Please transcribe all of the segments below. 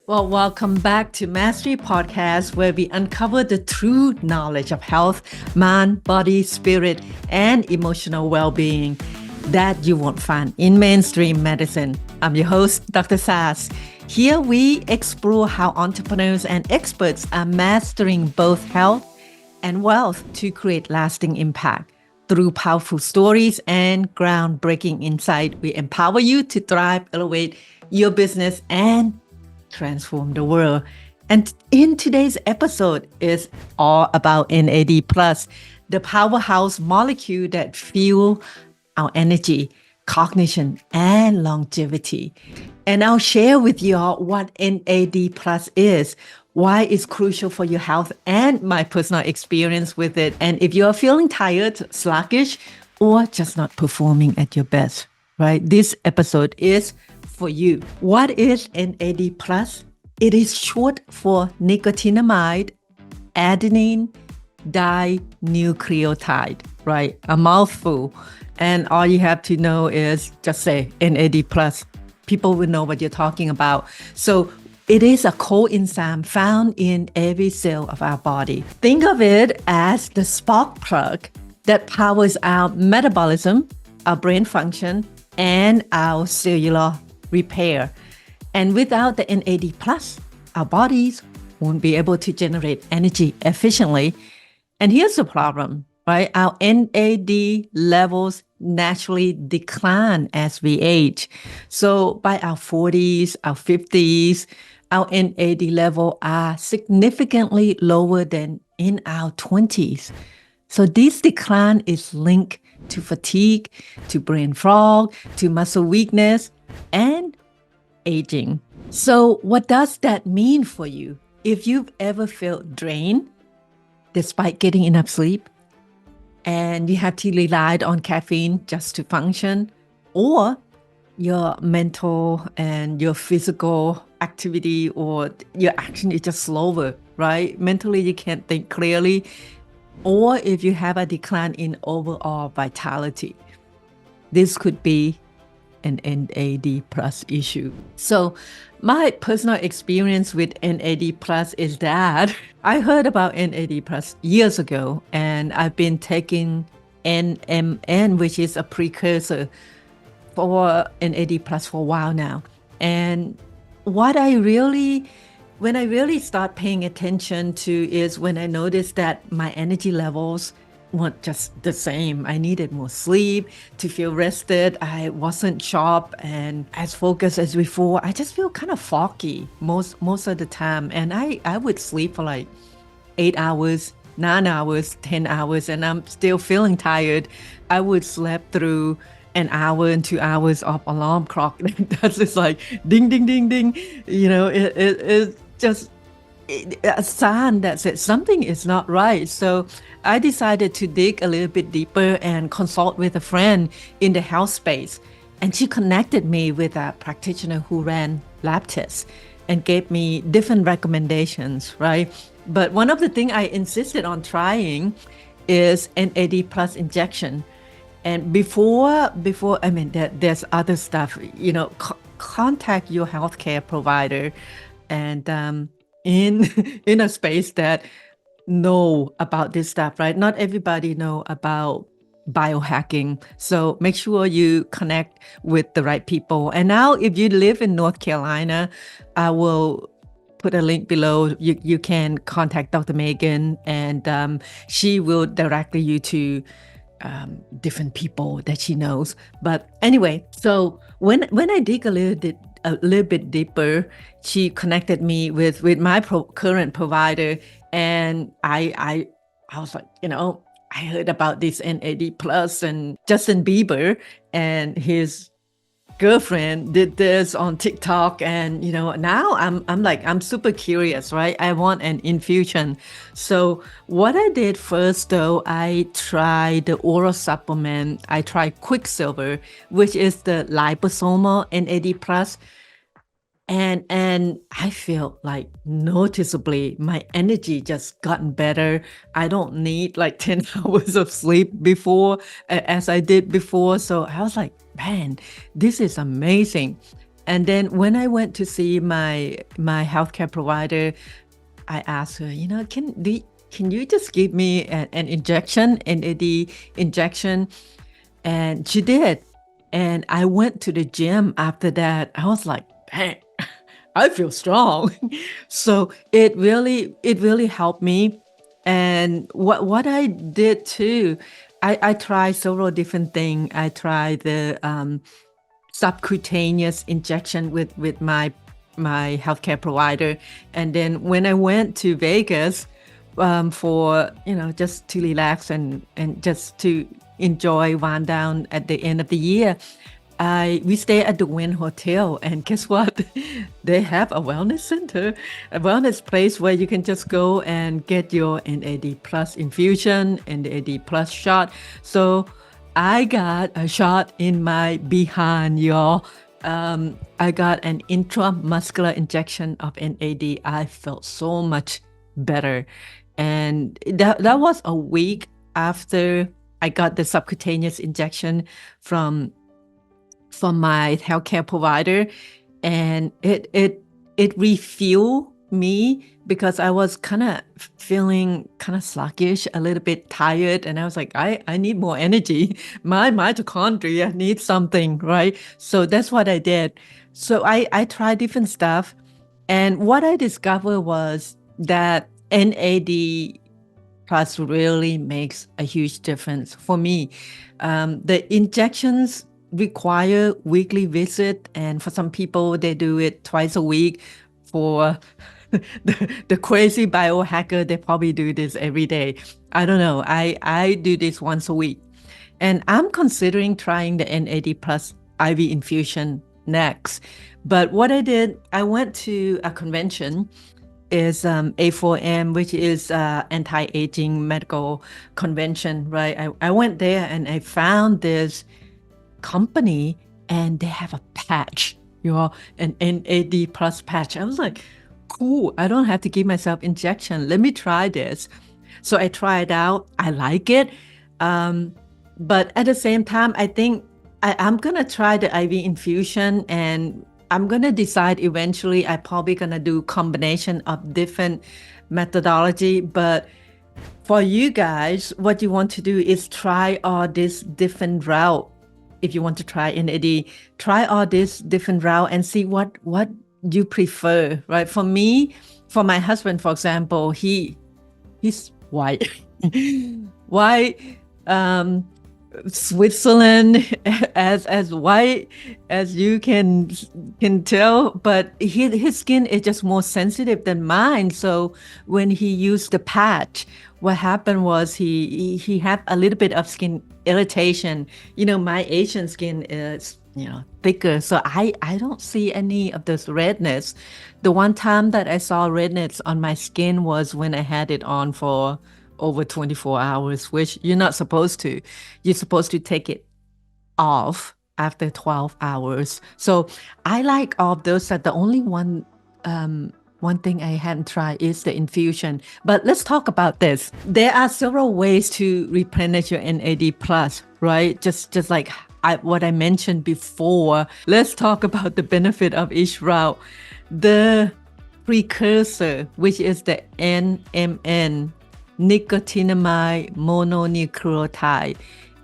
Well, welcome back to Mastery Podcast, where we uncover the true knowledge of health, mind, body, spirit, and emotional well-being that you won't find in mainstream medicine. I'm your host, Dr. Sas. Here we explore how entrepreneurs and experts are mastering both health and wealth to create lasting impact. Through powerful stories and groundbreaking insight, we empower you to thrive, elevate your business, and transform the world. And in today's episode is all about NAD+, the powerhouse molecule that fuel our energy, cognition, and longevity. And I'll share with you all what NAD+ is, why it's crucial for your health, and my personal experience with it. And if you're feeling tired, sluggish, or just not performing at your best, right? This episode is for you. What is NAD+? It is short for nicotinamide adenine dinucleotide, right? A mouthful. And all you have to know is just say NAD+. People will know what you're talking about. So it is a coenzyme found in every cell of our body. Think of it as the spark plug that powers our metabolism, our brain function, and our cellular repair. And without the NAD+, our bodies won't be able to generate energy efficiently. And here's the problem, right? Our NAD levels naturally decline as we age. So by our 40s, our 50s, our NAD level are significantly lower than in our 20s. So this decline is linked to fatigue, to brain fog, to muscle weakness, and aging. So what does that mean for you? If you've ever felt drained despite getting enough sleep, and you have to rely on caffeine just to function, or your mental and your physical activity or your action is just slower, right? Mentally, you can't think clearly, or if you have a decline in overall vitality, this could be an NAD+ issue. So my personal experience with NAD+ is that I heard about NAD+ years ago, and I've been taking NMN, which is a precursor for NAD+ for a while now. And when I really start paying attention to is when I noticed that my energy levels weren't just the same. I needed more sleep to feel rested. I wasn't sharp and as focused as before. I just feel kind of foggy most of the time. And I would sleep for like 8 hours, 9 hours, 10 hours, and I'm still feeling tired. I would sleep through an hour and 2 hours of alarm clock. That's just like ding, ding, ding, ding. It's just a sign that said something is not right. So I decided to dig a little bit deeper and consult with a friend in the health space. And she connected me with a practitioner who ran lab tests and gave me different recommendations, right? But one of the things I insisted on trying is NAD+ injection. And before, I mean, there's other stuff, contact your healthcare provider and in a space that know about this stuff, right? Not everybody know about biohacking. So make sure you connect with the right people. And now if you live in North Carolina, I will put a link below. You can contact Dr. Megan, and she will direct you to different people that she knows. But anyway, so when I dig a little bit deeper, she connected me with my current provider, and I was like, I heard about this NAD+ and Justin Bieber and his girlfriend did this on TikTok, and now I'm super curious, right? I want an infusion. So what I did first, though, I tried the oral supplement. I tried Quicksilver, which is the liposomal NAD+. And I feel like noticeably my energy just gotten better. I don't need like 10 hours of sleep as I did before. So I was like, man, this is amazing. And then when I went to see my healthcare provider, I asked her, can you just give me an injection, NAD injection? And she did. And I went to the gym after that. I was like, dang, I feel strong. So it really helped me. And what I did too, I tried several different things. I tried the subcutaneous injection with my healthcare provider. And then when I went to Vegas for, just to relax and just to enjoy wind down at the end of the year, we stay at the Wynn Hotel, and guess what? They have a wellness center, a wellness place where you can just go and get your NAD plus infusion and the NAD plus shot. So I got a shot in my behind, y'all. I got an intramuscular injection of NAD. I felt so much better. And that was a week after I got the subcutaneous injection from my healthcare provider, and it refueled me because I was kind of feeling kind of sluggish, a little bit tired, and I was like, I need more energy. My mitochondria need something, right? So that's what I did. So I tried different stuff, and what I discovered was that NAD plus really makes a huge difference for me. The injections require weekly visit, and for some people they do it twice a week. For the crazy biohacker, they probably do this every day. I don't know. I do this once a week, and I'm considering trying the NAD plus IV infusion next. But what I did, I went to a convention, is A4M, which is anti-aging medical convention, right? I went there and I found this company, and they have a patch, an NAD plus patch. I was like, cool, I don't have to give myself injection. Let me try this. So I tried it out. I like it. But at the same time, I think I'm going to try the IV infusion, and I'm going to decide eventually I'm probably going to do combination of different methodology. But for you guys, what you want to do is try all this different route. If you want to try NAD, try all this different route and see what you prefer, right? For me, for my husband, for example, he's white. White, Switzerland, as white as you can tell, but his skin is just more sensitive than mine. So when he used the patch, what happened was he had a little bit of skin irritation. My Asian skin is thicker, so I don't see any of this redness. The one time that I saw redness on my skin was when I had it on for over 24 hours, which you're not supposed to. You're supposed to take it off after 12 hours. So I like all of those. The only one thing I hadn't tried is the infusion. But let's talk about this. There are several ways to replenish your NAD plus, right? Just like what I mentioned before. Let's talk about the benefit of each route. The precursor, which is the NMN, nicotinamide mononucleotide.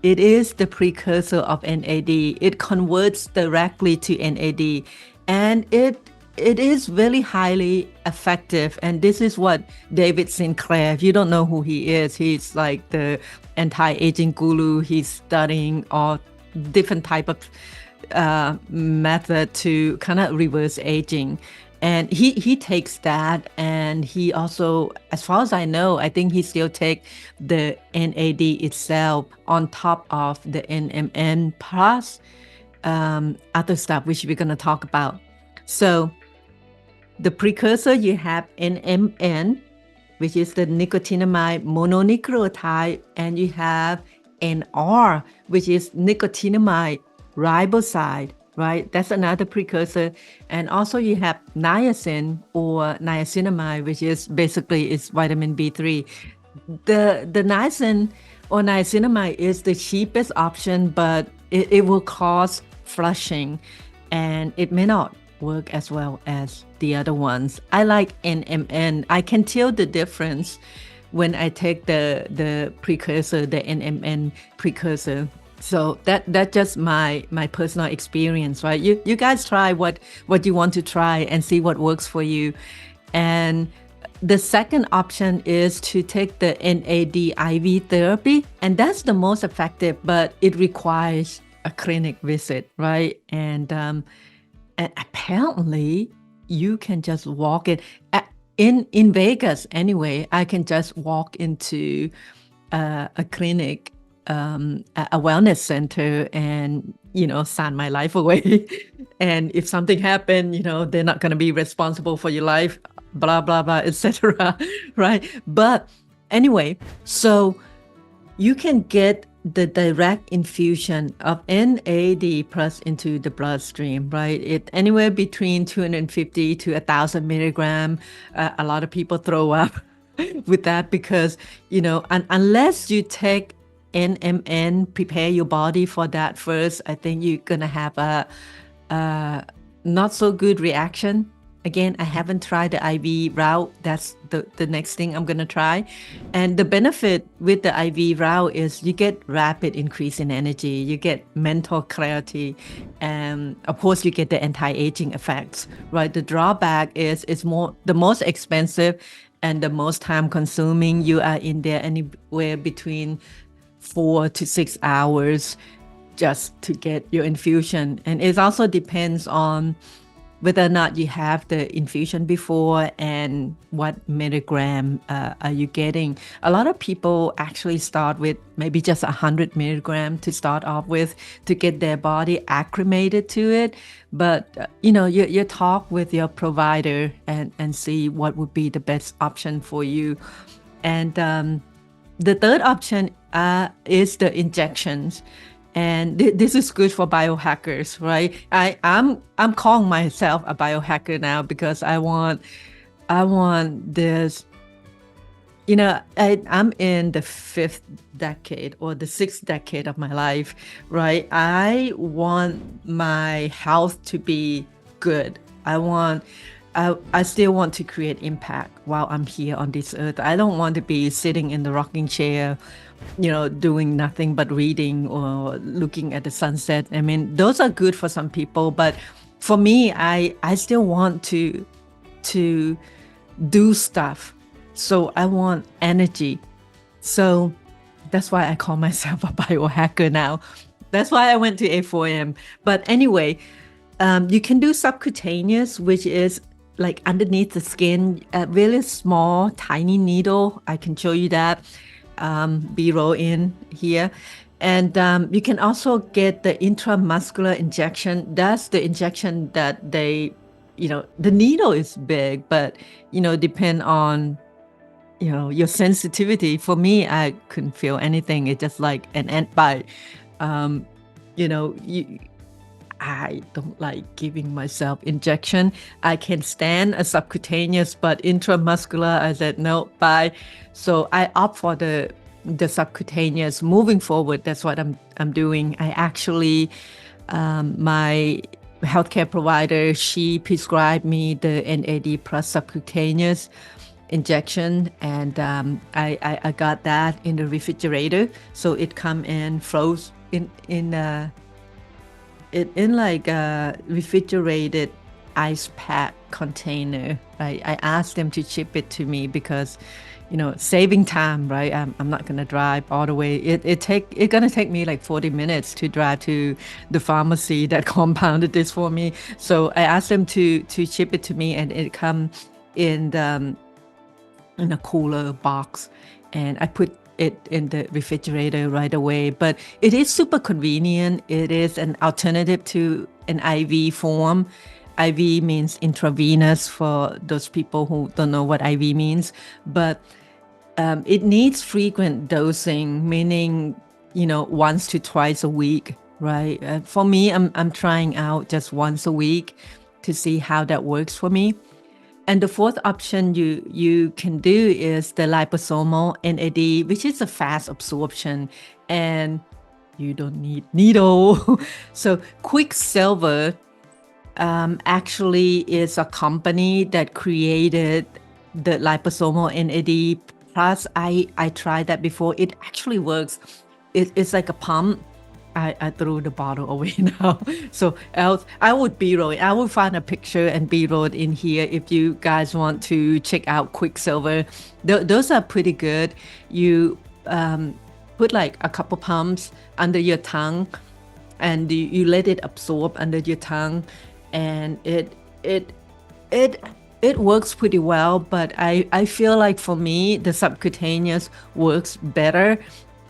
It is the precursor of NAD. It converts directly to NAD, and it is very highly effective. And this is what David Sinclair, if you don't know who he is, he's like the anti-aging guru. He's studying all different type of method to kind of reverse aging. And he takes that, and he also, as far as I know, I think he still takes the NAD itself on top of the NMN plus other stuff, which we're going to talk about. So the precursor, you have NMN, which is the nicotinamide mononucleotide, and you have NR, which is nicotinamide riboside, right? That's another precursor. And also you have niacin or niacinamide, which is basically is vitamin B3. The niacin or niacinamide is the cheapest option, but it will cause flushing. and it may not work as well as the other ones. I like NMN. I can tell the difference when I take the precursor, the NMN precursor. So that's just my personal experience, right? You guys try what you want to try and see what works for you. And the second option is to take the NAD IV therapy, and that's the most effective, but it requires a clinic visit, right? And apparently you can just walk it in Vegas anyway. I can just walk into a clinic, a wellness center, and sign my life away. And if something happened, they're not going to be responsible for your life, blah blah blah, etc. Right? But anyway, so you can get the direct infusion of NAD plus into the bloodstream, right? It anywhere between 250 to 1,000 milligram. A lot of people throw up with that because, unless you take NMN, prepare your body for that first, I think you're going to have a not so good reaction. Again, I haven't tried the IV route. That's the next thing I'm going to try. And the benefit with the IV route is you get rapid increase in energy. You get mental clarity. And of course, you get the anti-aging effects, right? The drawback is it's the most expensive and the most time consuming. You are in there anywhere between 4 to 6 hours just to get your infusion. And it also depends on whether or not you have the infusion before and what milligram are you getting. A lot of people actually start with maybe just 100 milligram to start off with to get their body acclimated to it. But, you talk with your provider and see what would be the best option for you. And the third option is the injections. And this is good for biohackers, right? I'm calling myself a biohacker now because I want this. I'm in the 5th decade or the 6th decade of my life, right? I want my health to be good. I still want to create impact while I'm here on this earth. I don't want to be sitting in the rocking chair, doing nothing but reading or looking at the sunset. I mean, those are good for some people, but for me, I still want to do stuff. So I want energy. So that's why I call myself a biohacker now. That's why I went to A4M. But anyway, you can do subcutaneous, which is like underneath the skin, a really small, tiny needle. I can show you that. B-roll in here. And you can also get the intramuscular injection. That's the injection that they, the needle is big, but, depend on, your sensitivity. For me, I couldn't feel anything. It's just like an ant bite. I don't like giving myself injection. I can stand a subcutaneous, but intramuscular, I said, no, bye. So I opt for the subcutaneous. Moving forward, that's what I'm doing. I actually, my healthcare provider, she prescribed me the NAD plus subcutaneous injection, and I got that in the refrigerator. So it come in froze in like a refrigerated ice pack container. I asked them to ship it to me because, saving time, right? I'm not gonna drive all the way. It's gonna take me like 40 minutes to drive to the pharmacy that compounded this for me. So I asked them to ship it to me, and it come in a cooler box, and I put it in the refrigerator right away. But it is super convenient. It is an alternative to an IV form. IV means intravenous for those people who don't know what IV means, but it needs frequent dosing, meaning, once to twice a week, right? For me, I'm trying out just once a week to see how that works for me. And the fourth option you can do is the liposomal NAD, which is a fast absorption, and you don't need needle. So Quicksilver actually is a company that created the liposomal NAD plus. I tried that before. It actually works. It's like a pump. I threw the bottle away now. So else I would B-roll it. I will find a picture and B-roll it in here if you guys want to check out Quicksilver. Those are pretty good. You put like a couple pumps under your tongue and you let it absorb under your tongue, and it works pretty well. But I feel like for me the subcutaneous works better.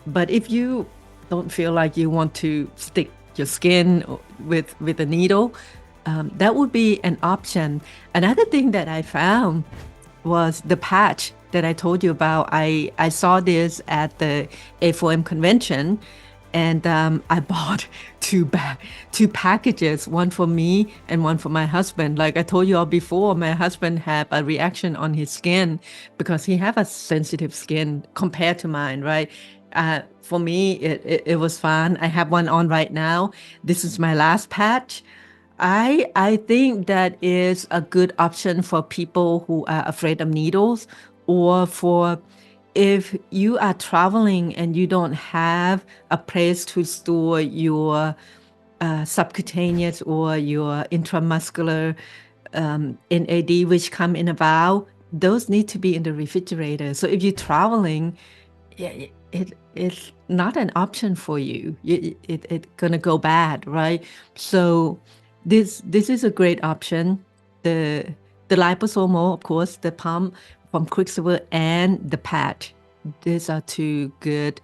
But if you don't feel like you want to stick your skin with a needle, that would be an option. Another thing that I found was the patch that I told you about. I saw this at the A4M convention, and I bought two packages, one for me and one for my husband. Like I told you all before, my husband had a reaction on his skin because he have a sensitive skin compared to mine, right? For me, it was fun. I have one on right now. This is my last patch. I think that is a good option for people who are afraid of needles, or for if you are traveling and you don't have a place to store your subcutaneous or your intramuscular NAD, which come in a vial. Those need to be in the refrigerator. So if you're traveling, yeah, it's not an option for you. It's gonna go bad, right? So this is a great option. The liposomal, of course, the pump from Quicksilver, and the patch. These are two good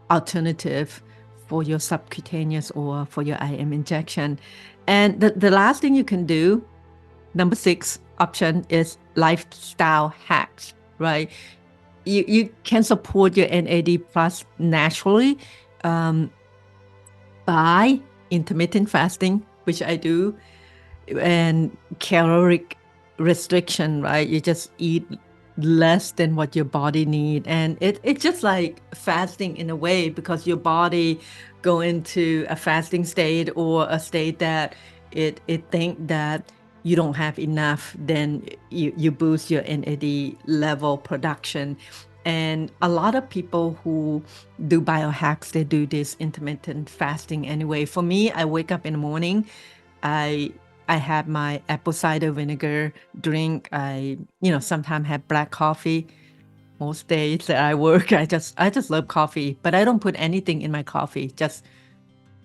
alternative for your subcutaneous or for your IM injection. And the last thing you can do, number 6 option, is lifestyle hacks, right? You can support your NAD plus naturally by intermittent fasting, which I do, and caloric restriction, right? You just eat less than what your body need, and it's just like fasting in a way, because your body go into a fasting state, or a state that it think that you don't have enough, then you boost your NAD level production. And a lot of people who do biohacks, they do this intermittent fasting anyway. For me, I wake up in the morning, I have my apple cider vinegar drink. I sometimes have black coffee. Most days that I work, I just love coffee, but I don't put anything in my coffee, just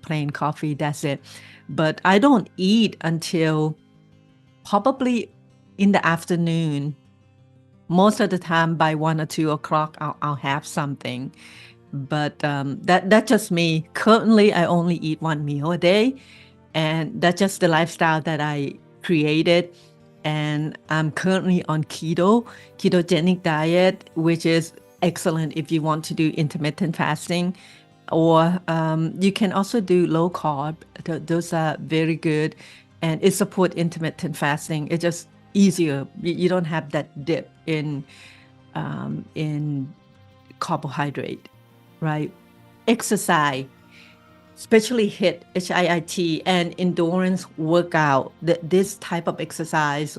plain coffee, that's it. But I don't eat until probably in the afternoon. Most of the time by 1 or 2 o'clock, I'll have something. But that's just me. Currently, I only eat 1 meal a day, and that's just the lifestyle that I created. And I'm currently on ketogenic diet, which is excellent if you want to do intermittent fasting. Or you can also do low carb. Those are very good, and it supports intermittent fasting. It's just easier. You don't have that dip in carbohydrate, right? Exercise, especially HIIT and endurance workout. This type of exercise,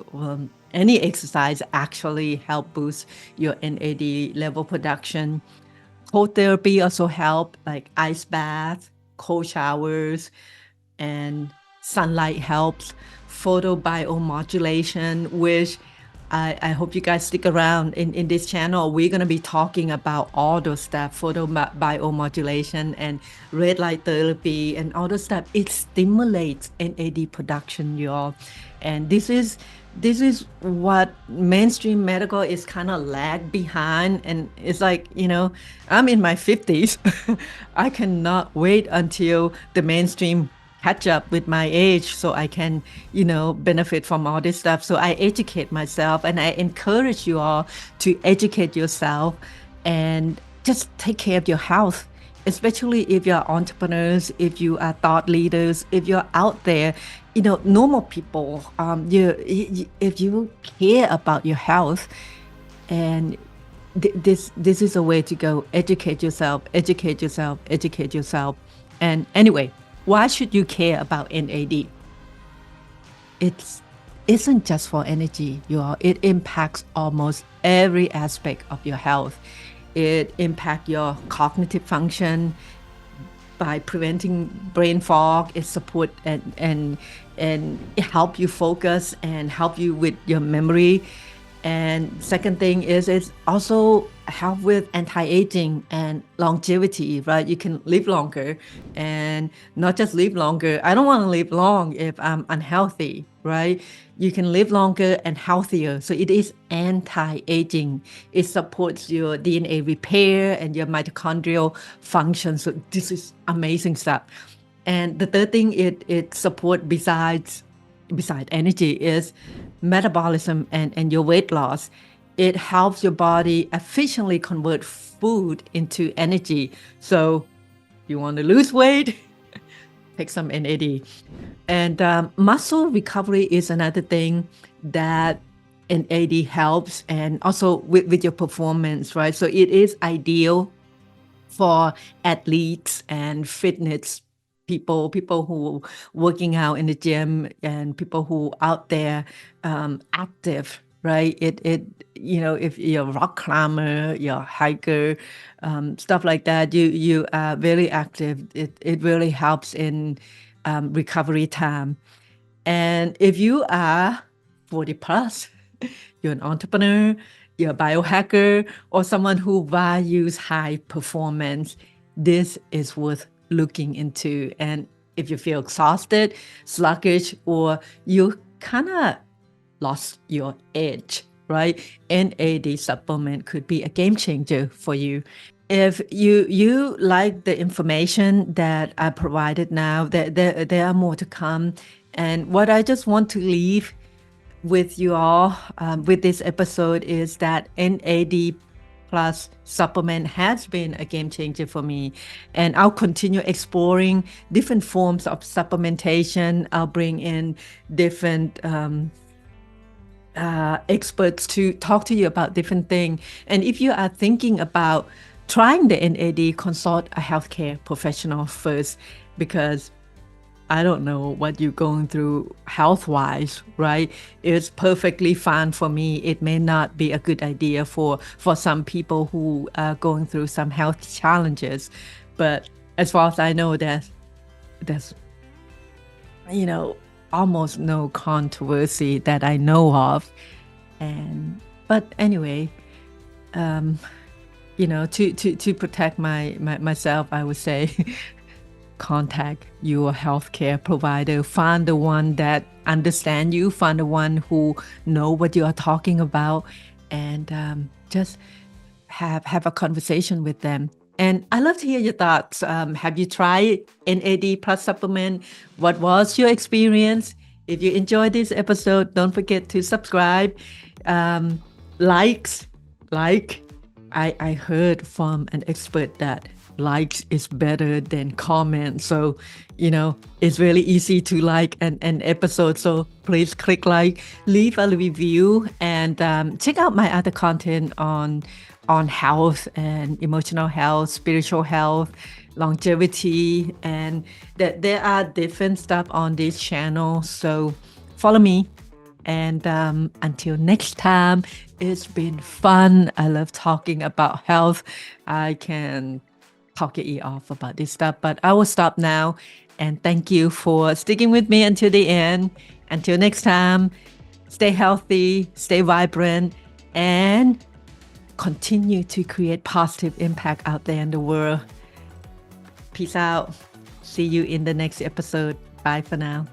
any exercise, actually help boost your NAD level production. Cold therapy also help, like ice bath, cold showers, and sunlight helps. Photobiomodulation, which I hope you guys stick around in this channel. We're going to be talking about all those stuff, photobiomodulation and red light therapy and all those stuff. It stimulates NAD production, y'all. And this is what mainstream medical is kind of lag behind. And it's like, I'm in my 50s. I cannot wait until the mainstream catch up with my age so I can, benefit from all this stuff. So I educate myself, and I encourage you all to educate yourself and just take care of your health, especially if you're entrepreneurs, if you are thought leaders, if you're out there, normal people. If you care about your health, and this is a way to go. Educate yourself, educate yourself, educate yourself. And anyway, why should you care about NAD? It isn't just for energy, you all. It impacts almost every aspect of your health. It impacts your cognitive function by preventing brain fog. It support and it help you focus and help you with your memory. And second thing is it's also help with anti-aging and longevity, right? You can live longer and not just live longer. I don't want to live long if I'm unhealthy, right? You can live longer and healthier. So it is anti-aging. It supports your DNA repair and your mitochondrial function. So this is amazing stuff. And the third thing it support besides energy is metabolism and your weight loss. It helps your body efficiently convert food into energy. So you want to lose weight, take some NAD. And muscle recovery is another thing that NAD helps, and also with your performance, right? So it is ideal for athletes and fitness people who working out in the gym and people who out there active, right? It if you're a rock climber, you're a hiker, stuff like that, you are very active. It really helps in recovery time. And if you are 40 plus, you're an entrepreneur, you're a biohacker, or someone who values high performance, this is worth looking into. And if you feel exhausted, sluggish, or you kind of lost your edge, right? NAD supplement could be a game changer for you. If you like the information that I provided now, there are more to come. And what I just want to leave with you all with this episode is that NAD plus supplement has been a game changer for me, and I'll continue exploring different forms of supplementation. I'll bring in different experts to talk to you about different things. And if you are thinking about trying the NAD, consult a healthcare professional first, because I don't know what you're going through health-wise, right? It's perfectly fine for me. It may not be a good idea for some people who are going through some health challenges. But as far as I know, there's almost no controversy that I know of. But anyway, to protect myself, I would say contact your healthcare provider. Find the one that understand you, find the one who know what you are talking about, and just have a conversation with them. And I love to hear your thoughts. Have you tried NAD plus supplement? What was your experience? If you enjoyed this episode, don't forget to subscribe. Likes, I heard from an expert that likes is better than comments. So, it's really easy to like an episode. So please click like, leave a review, and check out my other content on health and emotional health, spiritual health, longevity, and there are different stuff on this channel. So follow me. And until next time, it's been fun. I love talking about health. I can talk your ear off about this stuff, but I will stop now. And thank you for sticking with me until the end. Until next time, stay healthy, stay vibrant, and continue to create positive impact out there in the world. Peace out. See you in the next episode. Bye for now.